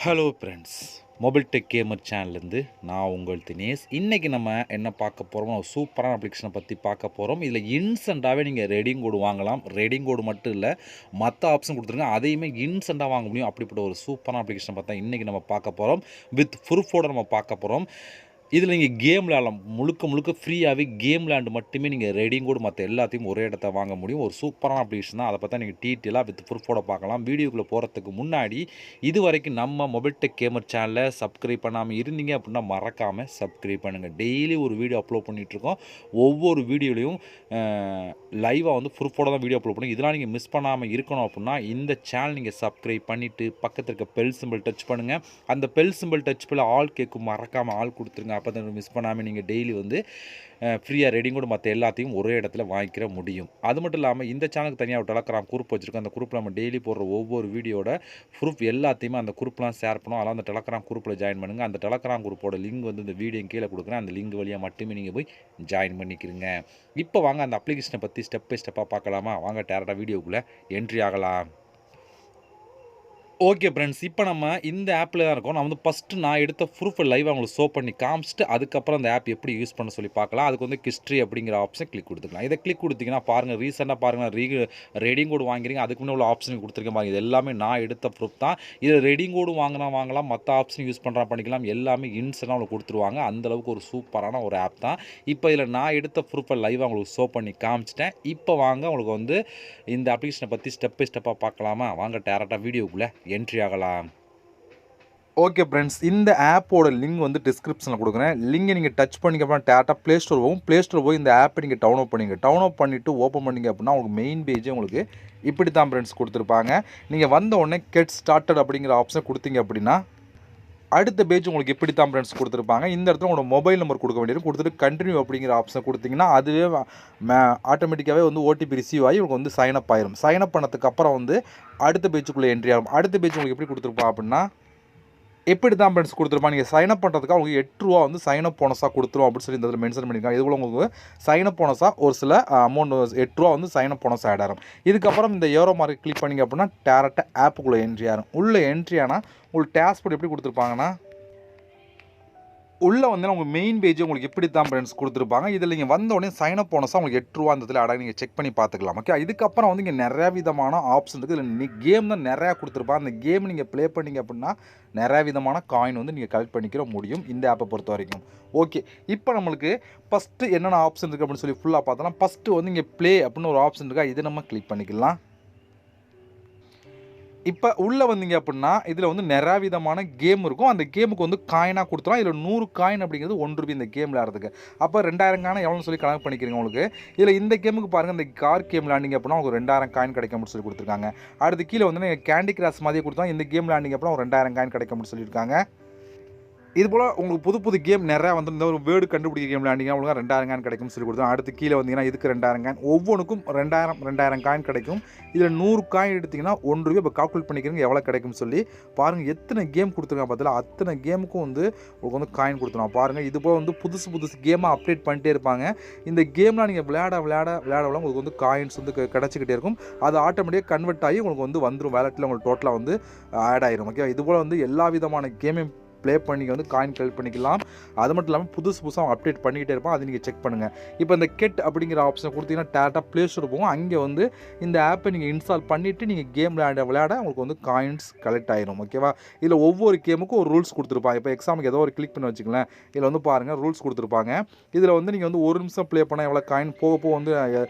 Hello friends, mobile tech gamer சேனல்லேருந்து நான் உங்கள் தினேஷ். இன்றைக்கி நம்ம என்ன பார்க்க போகிறோம், ஒரு சூப்பரான அப்ளிகேஷனை பற்றி பார்க்க போகிறோம். இதில் இன்ஸ்டண்ட்டாகவே நீங்கள் ரெடிங் கோடு வாங்கலாம். ரெடிங் கோடு மட்டும் இல்லை, மற்ற ஆப்ஷன் கொடுத்துருங்க, அதையுமே இன்ஸ்டண்ட்டாக வாங்க முடியும். அப்படிப்பட்ட ஒரு சூப்பரான அப்ளிகேஷனை பார்த்தா இன்றைக்கி நம்ம பார்க்க போகிறோம். வித் ப்ரூஃபோடு நம்ம பார்க்க போகிறோம். இதில் நீங்கள் கேம் விளையாடலாம். முழுக்க முழுக்க ஃப்ரீயாகவே கேம் விளையாண்டு மட்டுமே நீங்கள் ரெடிங் கோடு மற்ற எல்லாத்தையும் ஒரே இடத்த வாங்க முடியும். ஒரு சூப்பரான அப்ளிகேஷன் தான். அதை பார்த்தா நீங்கள் டீட்டெயிலாக வித் ப்ரூஃபோட பார்க்கலாம். வீடியோக்குள்ளே போகிறதுக்கு முன்னாடி இது வரைக்கும் நம்ம மொபைல் டெக் கேமர் சேனலை சப்ஸ்கிரைப் பண்ணாமல் இருந்தீங்க அப்படின்னா மறக்காமல் சப்ஸ்கிரைப் பண்ணுங்கள். டெய்லி ஒரு வீடியோ அப்லோட் பண்ணிகிட்ருக்கோம். ஒவ்வொரு வீடியோலையும் லைவாக வந்து ப்ரூஃபோட தான் வீடியோ அப்லோட் பண்ணி இதெல்லாம் நீங்கள் மிஸ் பண்ணாமல் இருக்கணும் அப்படின்னா இந்த சேனல் நீங்கள் சப்ஸ்கிரைப் பண்ணிவிட்டு பக்கத்தில் இருக்க பெல் சிம்பிள் டச் பண்ணுங்கள். அந்த பெல் சிம்பிள் டச் பண்ண ஆல் கேட்கும், மறக்காமல் ஆள் கொடுத்துருங்க. அப்போ தான் மிஸ் பண்ணாமல் நீங்கள் டெய்லி வந்து ஃப்ரீயாக ரெடிங் கூட மற்ற எல்லாத்தையும் ஒரே இடத்துல வாங்கிக்கிற முடியும். அது மட்டும் இல்லாமல் இந்த சேனலுக்கு தனியாக ஒரு டெலகிராம் குரூப் வச்சுருக்கோம். அந்த குரூப்பில் நம்ம டெய்லி போடுற ஒவ்வொரு வீடியோட ப்ரூஃப் எல்லாத்தையுமே அந்த குரூப்லாம் ஷேர் பண்ணுவோம். அதெல்லாம் அந்த டெலகிராம் குரூப்பில் ஜாயின் பண்ணுங்கள். அந்த டெலகிராம் குரூப்போட லிங்க் வந்து இந்த வீடியோ கீழே கொடுக்குறேன். அந்த லிங்க் வழியாக மட்டுமே நீங்கள் போய் ஜாயின் பண்ணிக்கிறீங்க. இப்போ வாங்க அந்த அப்ளிகேஷனை பற்றி ஸ்டெப் பை ஸ்டெப்பாக பார்க்கலாமா? வாங்க டேரெக்டாக வீடியோக்குள்ளே என்ட்ரி ஆகலாம். ஓகே ஃப்ரெண்ட்ஸ், இப்போ நம்ம இந்த ஆப்பில் தான் இருக்கோம். நான் வந்து ஃபஸ்ட்டு நான் எடுத்த ப்ரூஃபை லைவாக உங்களுக்கு ஷோ பண்ணி காமிச்சிட்டு அதுக்கப்புறம் அந்த ஆப் எப்படி யூஸ் பண்ண சொல்லி பார்க்கலாம். அதுக்கு வந்து ஹிஸ்ட்ரி அப்படிங்கிற ஆப்ஷன் கிளிக் கொடுத்துக்கலாம். இதை கிளிக் கொடுத்தீங்கன்னா பாருங்கள், ரீசெண்டாக பாருங்கள், ரெடிங் கோடு வாங்கிறீங்க. அதுக்கு முன்னே உள்ள ஆப்ஷன் கொடுத்துருக்கேன் பாருங்கள். இது எல்லாமே நான் எடுத்த ப்ரூஃப் தான். இதில் ரெடிங் கோடு வாங்கினா வாங்கலாம், மற்ற ஆப்ஷன் யூஸ் பண்ணுறா பண்ணிக்கலாம். எல்லாமே இன்ஸ்டன்ட்டாக உங்களுக்கு கொடுத்துருவாங்க. அந்தளவுக்கு ஒரு சூப்பரான ஒரு ஆப் தான். இப்போ இதில் நான் எடுத்த ப்ரூஃபை லைவாக உங்களுக்கு ஷோ பண்ணி காமிச்சிட்டேன். இப்போ வாங்க உங்களுக்கு வந்து இந்த அப்ளிகேஷனை பற்றி ஸ்டெப் பை ஸ்டெப்பாக பார்க்கலாமா? வாங்க டேரெக்டாக வீடியோக்குள்ளே என்ட்ரி ஆகலாம். ஓகே ஃப்ரெண்ட்ஸ், இந்த ஆப்போட லிங்க் வந்து டிஸ்கிரிப்ஷனில் கொடுக்குறேன். லிங்கை நீங்கள் டச் பண்ணிக்க அப்புறம் டேட்டா ப்ளே ஸ்டோர் போகும். ப்ளே ஸ்டோர் போய் இந்த ஆப்பை நீங்கள் டவுன்லோட் பண்ணிங்க. டவுன்லோட் பண்ணிவிட்டு ஓப்பன் பண்ணிங்க அப்படின்னா உங்களுக்கு மெயின் பேஜே உங்களுக்கு இப்படி தான் ஃப்ரெண்ட்ஸ் கொடுத்துருப்பாங்க. நீங்கள் வந்த உடனே கெட் ஸ்டார்டட் அப்படிங்கிற ஆப்ஷன் கொடுத்தீங்க அப்படின்னா அடுத்த பேஜ் உங்களுக்கு எப்படி தான் ஃப்ரெண்ட்ஸ் கொடுத்துருப்பாங்க. இந்த இடத்துல உங்களோட மொபைல் நம்பர் கொடுக்க வேண்டியது, கொடுத்துட்டு கண்டினியூ அப்படிங்கிற ஆப்ஷன் கொடுத்தீங்கன்னா அதுவே ஆட்டோமேட்டிக்காகவே வந்து ஓடிபி ரிசீவ் ஆகி உங்களுக்கு வந்து சைன் அப் ஆயிரும். சைன் அப் பண்ணதுக்கு அப்புறம் வந்து அடுத்த பேஜுக்குள்ளே என்ட்ரி ஆகும். அடுத்த பேஜ் உங்களுக்கு எப்படி கொடுத்துருப்போம் அப்படின்னா எப்படி தான் ஃப்ரெண்ட்ஸ் கொடுத்துருப்பாங்க. நீங்கள் சைன் அப் பண்ணுறதுக்காக உங்களுக்கு ₹8 வந்து சைன் அப் போனஸாக கொடுத்துரும் அப்படின்னு சொல்லி இந்த இதில் மென்ஷன் பண்ணியிருக்காங்க. இதுபோல் உங்களுக்கு சைன் அப் போனஸாக ஒரு சில அமௌண்ட் ₹8 வந்து சைன் அப் போனஸ் ஆட் ஆகும். இதுக்கப்புறம் இந்த ஏரோ மார்க் கிளிக் பண்ணிங்க அப்படின்னா டேரெக்டாக ஆப்புக்குள்ளே என்ட்ரி ஆகும். உள்ளே என்ட்ரி ஆனால் உங்களுக்கு டேஷ்போர்ட் எப்படி கொடுத்துருப்பாங்கன்னா உள்ளே வந்து உங்களுக்கு மெயின் பேஜ் உங்களுக்கு எப்படி தான் ஃப்ரெண்ட்ஸ் கொடுத்துருப்பாங்க. இதில் நீங்கள் வந்த உடனே சைன் அப் போனஸாக உங்களுக்கு ₹8 அந்த இதில் நீங்கள் செக் பண்ணி பார்த்துக்கலாம். ஓகே, இதுக்கப்புறம் வந்து இங்கே நிறையா விதமான ஆப்ஷன் இருக்குது. இதில் கேம் தான் நிறையா கொடுத்துருப்பாங்க. அந்த கேம் நீங்கள் ப்ளே பண்ணிங்க அப்படின்னா நிறையா விதமான காயின் வந்து நீங்கள் கலெக்ட் பண்ணிக்கிற முடியும் இந்த ஆப்பை பொறுத்த வரைக்கும். ஓகே, இப்போ நம்மளுக்கு ஃபஸ்ட்டு என்னென்ன ஆப்ஷன் இருக்குது அப்படின்னு சொல்லி ஃபுல்லாக பார்த்தோம்னா ஃபஸ்ட்டு வந்து இங்கே ப்ளே அப்படின்னு ஒரு ஆப்ஷன் இருக்கா, இதை நம்ம கிளிக் பண்ணிக்கலாம். இப்போ உள்ளே வந்தீங்க அப்படின்னா இதில் வந்து நிறையா விதமான கேம் இருக்கும். அந்த கேமுக்கு வந்து காயினாக கொடுத்துரும். இதில் 100 காயின் அப்படிங்கிறது ₹1 இந்த கேம் விளையாடுறதுக்கு. அப்போ 2000 காயின் எவ்வளோன்னு சொல்லி கணக்கு பண்ணிக்கிறீங்க உங்களுக்கு. இதில் இந்த கேமுக்கு பாருங்கள், இந்த கார் கேம் விளையாண்டிங்க அப்படின்னா உங்களுக்கு 2000 காயின் கிடைக்கும் அப்படின்னு சொல்லி கொடுத்துருக்காங்க. அடுத்து கீழே வந்து நீங்கள் கேண்டி கிராஷ் மாதிரியே கொடுத்தா இந்த கேம் விளையாண்டிங்க அப்படின்னா ஒரு 2000 காயின் கிடைக்கும் அப்படின்னு சொல்லியிருக்காங்க. இதுபோல் உங்களுக்கு புது புது கேம் நிறையா வந்து இந்த ஒரு வேர்டு கண்டுபிடிக்க கேம் விளையாண்டிங்க உங்களுக்கு 2000 காயின் கிடைக்கும்னு சொல்லி கொடுத்தோம். அடுத்து கீழே வந்தீங்கன்னா இதுக்கு 2000 காயின், ஒவ்வொன்றுக்கும் 2000 காயின் கிடைக்கும். இதில் 100 காயின் எடுத்திங்கன்னா ₹1. இப்போ கால்குலேட் பண்ணிக்கிறீங்க எவ்வளோ கிடைக்கும்னு சொல்லி பாருங்கள். எத்தனை கேம் கொடுத்துருக்காங்க பார்த்தீங்களா, அத்தனை கேமுக்கும் வந்து உங்களுக்கு வந்து காயின் கொடுத்துருவோம். பாருங்கள், இதுபோல் வந்து புதுசு கேமாக அப்டேட் பண்ணிட்டே இருப்பாங்க. இந்த கேம்லாம் நீங்கள் விளையாட உங்களுக்கு வந்து காயின்ஸ் வந்து கிடச்சிக்கிட்டே இருக்கும். அது ஆட்டோமேட்டிக்காக கன்வெர்ட் ஆகி உங்களுக்கு வந்து வந்துடும் வேலெட்டில், உங்களுக்கு டோட்டலாக வந்து ஆட் ஆயிரும். ஓகே, இதுபோல் வந்து எல்லா விதமான கேமையும் ப்ளே பண்ணி வந்து காயின் கலெக்ட் பண்ணிக்கலாம். அது மட்டும் இல்லாமல் புதுசாக அப்டேட் பண்ணிக்கிட்டே இருப்போம். அது நீங்கள் செக் பண்ணுங்கள். இப்போ இந்த கெட் அப்படிங்கிற ஆப்ஷனை கொடுத்தீங்கன்னா டேரெக்டாக ப்ளே ஸ்டோர் போகும். அங்கே வந்து இந்த ஆப்பை நீங்கள் இன்ஸ்டால் பண்ணிவிட்டு நீங்கள் கேம் விளையாட உங்களுக்கு வந்து காயின்ஸ் கலெக்ட் ஆயிரும். ஓகேவா, இதில் ஒவ்வொரு கேமுக்கும் ஒரு ரூல்ஸ் கொடுத்துருப்பாங்க. இப்போ எக்ஸாமுக்கு ஏதோ ஒரு கிளிக் பண்ணி வச்சுக்கலாம். இதில் வந்து பாருங்கள் ரூல்ஸ் கொடுத்துருப்பாங்க. இதில் வந்து நீங்கள் வந்து 1 நிமிஷம் ப்ளே பண்ணால் எவ்வளோ காயின் போக வந்து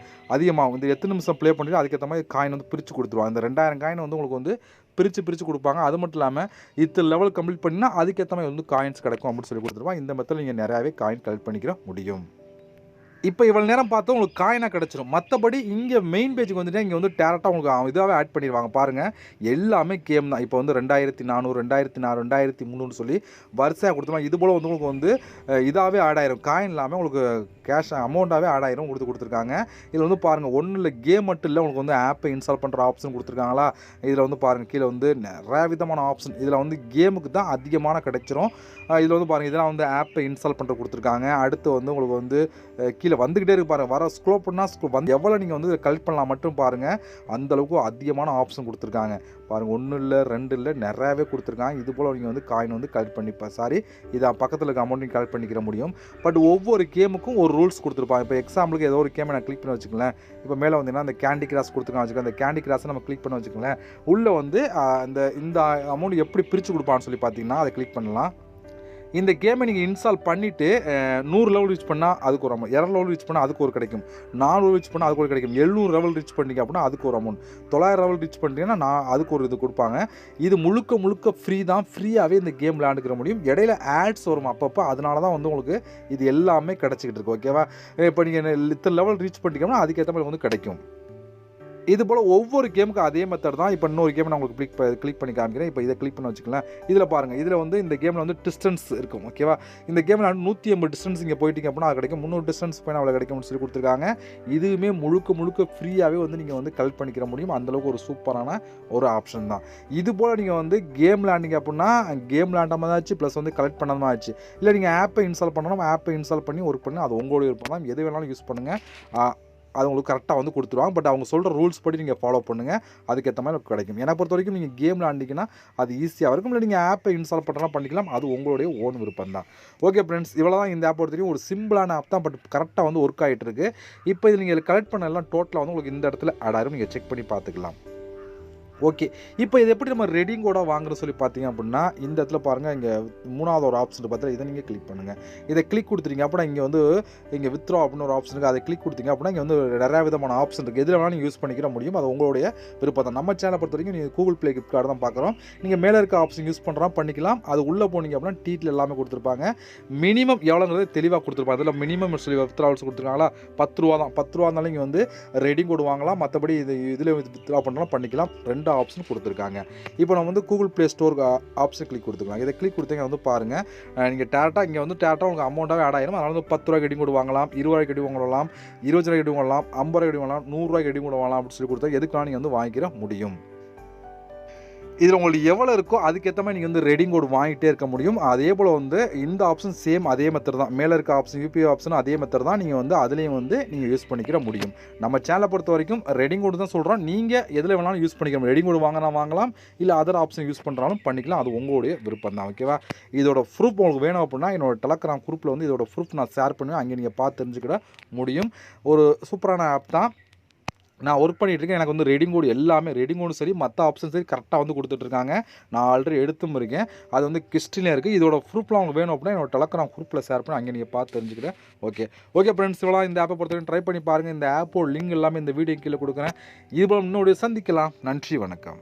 அதிகமாக வந்து எத்தனை நிமிஷம் ப்ளே பண்ணிட்டு அதுக்கேற்ற மாதிரி காயின் வந்து பிரித்து கொடுத்துருவாங்க. இந்த 2000 காயின் வந்து உங்களுக்கு வந்து பிரித்து கொடுப்பாங்க. அது மட்டும் இல்லாமல் இத்தனை லெவல் கம்ப்ளீட் பண்ணினா அதுக்கேற்ற மாதிரி வந்து காயின்ஸ் கிடைக்கும் அப்படின்னு சொல்லி கொடுத்துருவாங்க. இந்த மெத்தடில் நீங்கள் நிறையாவே காயின் கலெக்ட் பண்ணிக்கிற முடியும். இப்போ இவ்வளோ நேரம் பார்த்தா உங்களுக்கு காயினாக கிடச்சிரும். மற்றபடி இங்கே மெயின் பேஜுக்கு வந்துட்டு இங்கே வந்து டேரெக்டாக உங்களுக்கு இதாகவே ஆட் பண்ணிடுவாங்க. பாருங்கள், எல்லாமே கேம் தான். இப்போ வந்து 2400 2300 சொல்லி வரிசையாக கொடுத்துருவாங்க. இது போல் வந்து உங்களுக்கு வந்து இதாகவே ஆட் ஆயிரும். காயின் இல்லாமல் உங்களுக்கு கேஷ் அமௌண்ட்டாகவே ஆட் ஆயிரும் கொடுத்துருக்காங்க. இதில் வந்து பாருங்கள், ஒன்றும் இல்லை, கேம் மட்டும் இல்லை, உங்களுக்கு வந்து ஆப்பை இன்ஸ்டால் பண்ணுற ஆப்ஷன் கொடுத்துருக்காங்களா. இதில் வந்து பாருங்கள், கீழே வந்து நிறையா விதமான ஆப்ஷன். இதில் வந்து கேமுக்கு தான் அதிகமான கிடைச்சிரும். இதில் வந்து பாருங்கள், இதெல்லாம் வந்து ஆப்பை இன்ஸ்டால் பண்ணுற கொடுத்துருக்காங்க. அடுத்து வந்து உங்களுக்கு வந்து கீழே கீழே வந்துக்கிட்டே இருக்கு பாருங்கள். வர ஸ்க்ரோல் பண்ணால் வந்து எவ்வளோ நீங்கள் வந்து கலெக்ட் பண்ணலாம் மட்டும் பாருங்கள். அந்தளவுக்கு அதிகமான ஆப்ஷன் கொடுத்துருக்காங்க பாருங்கள். 1 இல்லை 2 இல்லை நிறையாவே கொடுத்துருக்காங்க. இது போல் நீங்கள் வந்து காயின் வந்து கலெக்ட் பண்ணிப்பேன் இதை பக்கத்தில் இருக்க அமௌண்ட் நீங்கள் கலெக்ட் பண்ணிக்கிற முடியும். பட் ஒவ்வொரு கேமுக்கும் ஒரு ரூல்ஸ் கொடுத்துருப்பாங்க. இப்போ எக்ஸாம்பிளுக்கு ஏதோ ஒரு கேமை நான் கிளிக் பண்ணி வச்சுக்கலேன். இப்போ மேலே வந்தீங்கன்னா அந்த கேண்டி கிராஸ் கொடுத்துருக்காங்க வச்சுக்கோங்க. அந்த கேண்டி கிராஸை நம்ம கிளிக் பண்ணி வச்சுக்கலேன். உள்ளே வந்து இந்த அமௌண்ட் எப்படி பிரித்து கொடுப்பான்னு சொல்லி பார்த்தீங்கன்னா அதை கிளிக் பண்ணலாம். இந்த கேமை நீங்கள் இன்ஸ்டால் பண்ணிவிட்டு 100 லெவல் ரீச் பண்ணால் அதுக்கு ஒரு அமௌண்ட், 200 லெவல் ரீச் பண்ணால் அதுக்கு ஒரு கிடைக்கும், 400 ரீச் பண்ணால் அதுக்கு ஒரு கிடைக்கும், 700 லெவல் ரீச் பண்ணிங்க அப்படின்னா அதுக்கு ஒரு அமௌண்ட், 900 லெவல் ரீச் பண்ணிட்டீங்கன்னா அதுக்கு ஒரு இது கொடுப்பாங்க. இது முழுக்க ஃப்ரீ தான். ஃப்ரீயாகவே இந்த கேம் விளையாண்டுக்கிற முடியும். இடையில ஆட்ஸ் வரும் அப்பப்போ. அதனால தான் வந்து உங்களுக்கு இது எல்லாமே கிடச்சிக்கிட்டு இருக்கு. ஓகேவா? இப்போ நீங்கள் இத்தனை லெவல் ரீச் பண்ணிட்டீங்கன்னா அதுக்கேற்ற மாதிரி வந்து கிடைக்கும். இது போல் ஒவ்வொரு கேமுக்கு அதே மெத்தட் தான். இப்போ இன்னொரு கேம் நான் உங்களுக்கு கிளிக் பண்ணி காமிக்கிறேன். இப்போ இதை கிளிக் பண்ணி வச்சுக்கலாம். இதில் பாருங்கள். இதில் வந்து இந்த கேமில் வந்து டிஸ்டன்ஸ் இருக்கும். ஓகேவா? இந்த கேமில் 180 டிஸ்டன்ஸ் இங்கே போயிட்டீங்க அப்படின்னா அது கிடைக்கும். 300 டிஸ்டன்ஸ் போய் அவ்வளோ கிடைக்கும்னு சொல்லி கொடுத்துருக்காங்க. இதுவுமே முழுக்க ஃப்ரீயாகவே வந்து நீங்கள் வந்து கலெக்ட் பண்ணிக்கிற முடியும். அந்தளவுக்கு ஒரு சூப்பரான ஒரு ஆப்ஷன் தான். இது போல் நீங்கள் வந்து கேம் விளாண்டிங்க அப்படின்னா கேம் விளாண்ட மாதிரி ஆச்சு, ப்ளஸ் வந்து கலெக்ட் பண்ண மாதிரி ஆச்சு. இல்லை நீங்கள் ஆப்பை இன்ஸ்டால் பண்ணணும், ஆப்பை இன்ஸ்டால் பண்ணி ஒர்க் பண்ணி அது உங்களோட விருப்பம் தான். எது வேணாலும் யூஸ் பண்ணுங்கள். அது உங்களுக்கு கரெக்டாக வந்து கொடுத்துருவாங்க. பட் அவங்க சொல்கிற ரூல்ஸ் படி நீங்கள் ஃபாலோ பண்ணுங்கள். அதுக்கேற்ற மாதிரி கிடைக்கும். என்னை பொறுத்த வரைக்கும் நீங்கள் கேம் விளாண்டிங்கன்னா அது ஈஸியாக இருக்கும். இல்லை நீங்கள் ஆப்பை இன்ஸ்டால் பண்ணுறலாம் பண்ணிக்கலாம். அது உங்களுடைய ஓன் விருப்பம் தான். ஓகே ஃப்ரெண்ட்ஸ், இவ்வளோ தான் இந்த ஆப் பொறுத்த வரைக்கும். ஒரு சிம்பிளான ஆப் தான். பட் கரெக்டாக வந்து ஒர்க் ஆகிட்டு இருக்குது. இப்போ இது நீங்கள் கலெக்ட் பண்ண எல்லாம் டோட்டலாக வந்து உங்களுக்கு இந்த இடத்துல ஆட் ஆகிரும். நீங்கள் செக் பண்ணி பார்த்துக்கலாம். ஓகே, இப்போ இது எப்படி நம்ம ரெடிங் கோடாக வாங்குற சொல்லி பார்த்தீங்க அப்படின்னா இந்த இடத்துல பாருங்கள். இங்கே 3வது ஒரு ஆப்ஷன் பார்த்தா இதை நீங்கள் கிளிக் பண்ணுங்கள். இதை கிளிக் கொடுத்துட்டீங்க அப்படின்னா இங்கே வந்து இங்கே வித்ரா அப்படின்னு ஒரு ஆப்ஷன் இருக்குது. அதை கிளிக் கொடுத்தீங்க அப்படின்னா இங்கே வந்து நிறையா விதமான ஆப்ஷன் இருக்குது. எதில் வேணாலும் நீங்கள் யூஸ் பண்ணிக்கிற முடியும். அது உங்களுடைய விருப்பம் தான். நம்ம சேனலை பொறுத்த வரைக்கும் நீங்கள் கூகுள் ப்ளே கிஃப்ட் கார்டு தான் பார்க்குறோம். நீங்கள் மேலே இருக்க ஆப்ஷன் யூஸ் பண்ணுறோம் பண்ணிக்கலாம். அது உள்ளே போனீங்க அப்படின்னா டீட்டில் எல்லாமே கொடுத்துருப்பாங்க. மினிமம் எவ்வளோங்கிறது தெளிவாக கொடுத்துருப்பாங்க. அதில் மினிமம் சொல்லி வித்ராவல்ஸ் கொடுத்துருக்காங்களா 10 ரூபா தான். 10 ரூபா இருந்தாலும் இங்கே வந்து ரெடிங் கோடு வாங்கலாம். மற்றபடி இதில் வித்ரா பண்ணலாம் பண்ணிக்கலாம். 2 ஆப்ஷன் கொடுத்துருக்காங்க. இப்போ நம்ம வந்து Google play store option click கொடுத்துருக்காங்க. இதை கிளிக் கொடுத்தீங்க வந்து பாருங்கள். நீங்கள் டேரெக்டாக இங்கே வந்து டேரெக்டாக உங்களுக்கு அமௌண்ட்டாகவே ஆட் ஆகிடும். அதனால் வந்து 10 ரூபாய்க்கு ரெடிங் கோடு வாங்கலாம், 20 ரூபாய்க்கு ரெடிங் வாங்கலாம், 25 ரூபாய்க்கு ரெடிங் வாங்கலாம், 50 ரூபாய்க்கு ரெடிங் வாங்கலாம், 100 ரூபாய்க்கு ரெடிங் கோடு வாங்கலாம் அப்படின்னு சொல்லி கொடுத்தா எதுக்காக நீங்கள் வந்து வாங்கிக்கிற முடியும். இதில் உங்களுக்கு எவ்வளோ இருக்கோ அதுக்கேற்ற மாதிரி நீங்கள் வந்து ரெடிங் கோடு வாங்கிட்டே இருக்க முடியும். அதே போல் வந்து இந்த ஆப்ஷன் சேம் அதே மெத்தட் தான். மேலே இருக்க ஆப்ஷன் யூபிஐ ஆப்ஷன் அதே மெத்தட் தான். நீங்கள் வந்து அதுலேயும் வந்து நீங்கள் யூஸ் பண்ணிக்கிற முடியும். நம்ம சேனலை பொறுத்த வரைக்கும் ரெடிங் கோடு தான் சொல்கிறோம். நீங்கள் எதில் வேணாலும் யூஸ் பண்ணிக்க முடியும். ரெடிங் கோடு வாங்கலாம், இல்லை அதர் ஆப்ஷன் யூஸ் பண்ணுறாலும் பண்ணிக்கலாம். அது உங்களுடைய விருப்பம் தான். ஓகேவா? இதோட ப்ரூஃப் உங்களுக்கு வேணும் அப்படின்னா என்னோட டெலகிராம் குரூப்பில் வந்து இதோட ப்ரூஃப் நான் ஷேர் பண்ணுவேன். அங்கே நீங்கள் பார்த்து தெரிஞ்சுக்கிட முடியும். ஒரு சூப்பரான ஆப் தான். நான் ஒர்க் பண்ணிகிட்டு இருக்கேன். எனக்கு வந்து ரெடிங் கோடு எல்லாமே ரெடிங் கோடும் சரி மற்ற ஆப்ஷன் சரி கரெக்டாக வந்து கொடுத்துட்ருக்காங்க. நான் ஆல்ரெடி எடுத்தும் இருக்கேன். அது வந்து கிஸ்டிலே இருக்குது. இதோட ப்ரூஃப்லாம் உங்களுக்கு வேணும் அப்படின்னா என்னோட டெலகிராம் குரூப்பில் ஷேர் பண்ணி அங்கே நீங்கள் பார்த்து தெரிஞ்சுக்கிறேன். ஓகே ஃப்ரெண்ட்ஸ், இவ்வளோ இந்த ஆப்பை பொறுத்தவரைக்கும் ட்ரை பண்ணி பாருங்கள். இந்த ஆப்போட லிங்க் எல்லாமே இந்த வீடியோ கீழே கொடுக்குறேன். இது போல் இன்னொரு சந்திக்கலாம். நன்றி, வணக்கம்.